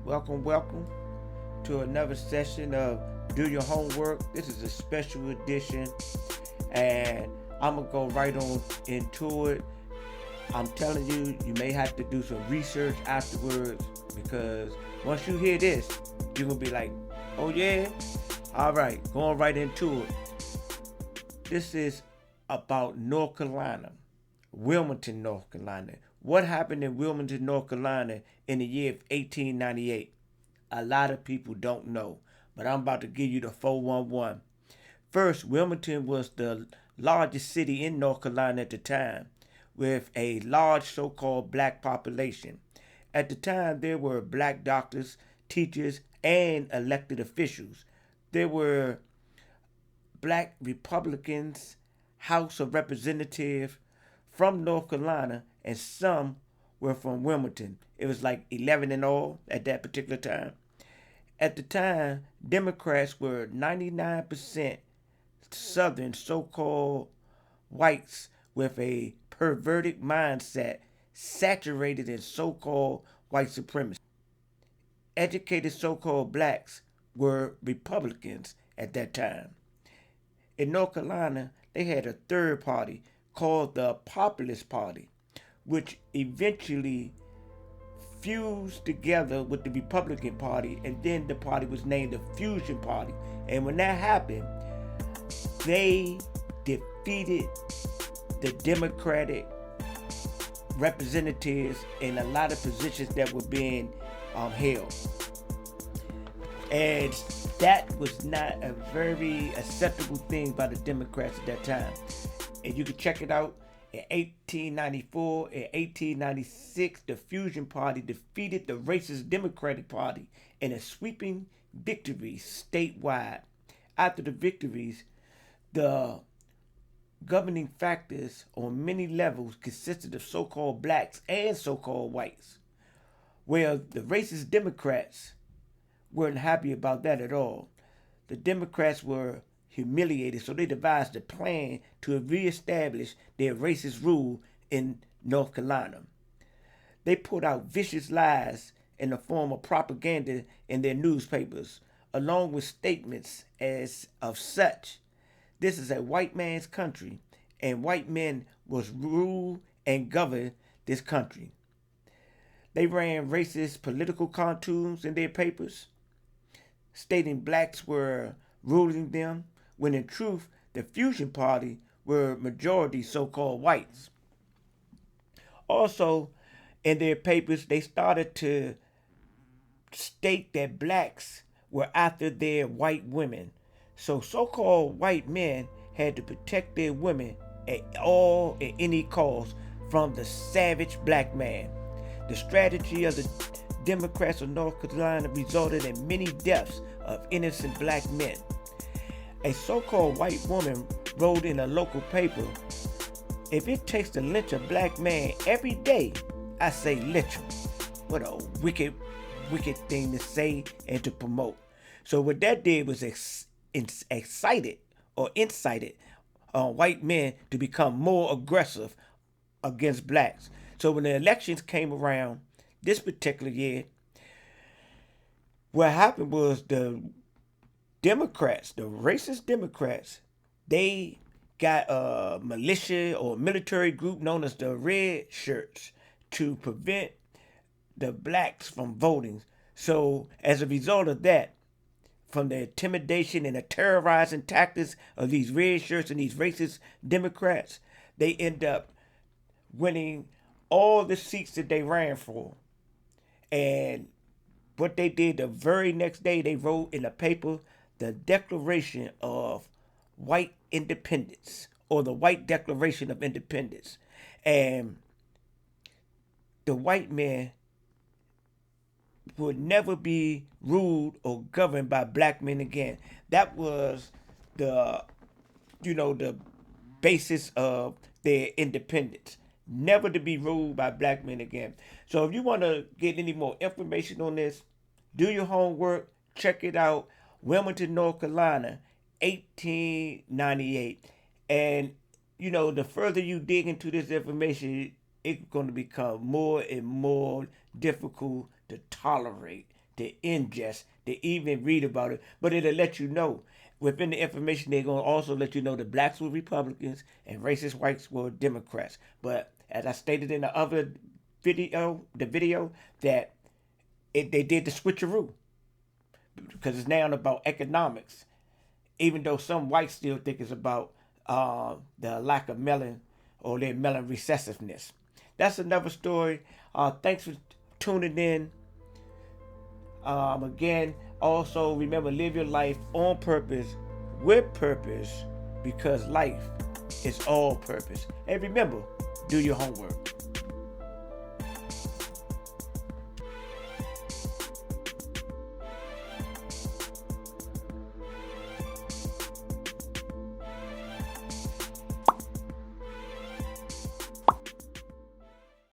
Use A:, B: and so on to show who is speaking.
A: welcome to another session of Do Your Homework. This is a special edition, and I'm gonna go right on into it. I'm telling you, you may have to do some research afterwards because once you hear this, you're gonna be like, oh yeah? All right, going right into it. This is about North Carolina, Wilmington, North Carolina. What happened in Wilmington, North Carolina in the year of 1898? A lot of people don't know, but I'm about to give you the 411. First, Wilmington was the largest city in North Carolina at the time, with a large so called black population. At the time, there were black doctors, teachers, and elected officials. There were black Republicans, House of Representatives from North Carolina, and some were from Wilmington. It was like 11 in all at that particular time. At the time, Democrats were 99% Southern so called whites with a perverted mindset saturated in so called white supremacy. Educated so called blacks were Republicans at that time. In North Carolina, they had a third party called the Populist Party, which eventually fused together with the Republican Party, and then the party was named the Fusion Party. And when that happened, they defeated the Democratic representatives in a lot of positions that were being held. And that was not a very acceptable thing by the Democrats at that time. And you can check it out. In 1894 and 1896, the Fusion Party defeated the racist Democratic Party in a sweeping victory statewide. After the victories, the governing factors on many levels consisted of so-called blacks and so-called whites. Well, the racist Democrats weren't happy about that at all. The Democrats were humiliated, so they devised a plan to reestablish their racist rule in North Carolina. They put out vicious lies in the form of propaganda in their newspapers, along with statements as of such. This is a white man's country, and white men was rule and govern this country. They ran racist political cartoons in their papers, stating blacks were ruling them, when in truth, the Fusion Party were majority so-called whites. Also, in their papers, they started to state that blacks were after their white women. So so-called white men had to protect their women at any cost from the savage black man. The strategy of the Democrats of North Carolina resulted in many deaths of innocent black men. A so-called white woman wrote in a local paper, "If it takes to lynch a black man every day, I say lynch him." What a wicked thing to say and to promote. So what that did was incited white men to become more aggressive against blacks. So when the elections came around this particular year, what happened was the Democrats, the racist Democrats, they got a militia or military group known as the Red Shirts to prevent the blacks from voting. So as a result of that, from the intimidation and the terrorizing tactics of these red shirts and these racist Democrats, they end up winning all the seats that they ran for. And what they did the very next day, they wrote in the paper the Declaration of White Independence, or the White Declaration of Independence. And the white man would never be ruled or governed by black men again. That was the the basis of their independence. Never to be ruled by black men again. So if you want to get any more information on this, do your homework, check it out. Wilmington, North Carolina, 1898. And the further you dig into this information, it's going to become more and more difficult to tolerate to ingest, to even read about it, but it'll let you know. Within the information, they're going to also let you know that blacks were Republicans and racist whites were Democrats. But as I stated in the other video, that they did the switcheroo because it's now about economics, even though some whites still think it's about the lack of melanin or their melanin recessiveness. That's another story. Thanks for tuning in. Again, also remember, live your life on purpose, with purpose, because life is all purpose. And remember, do your homework.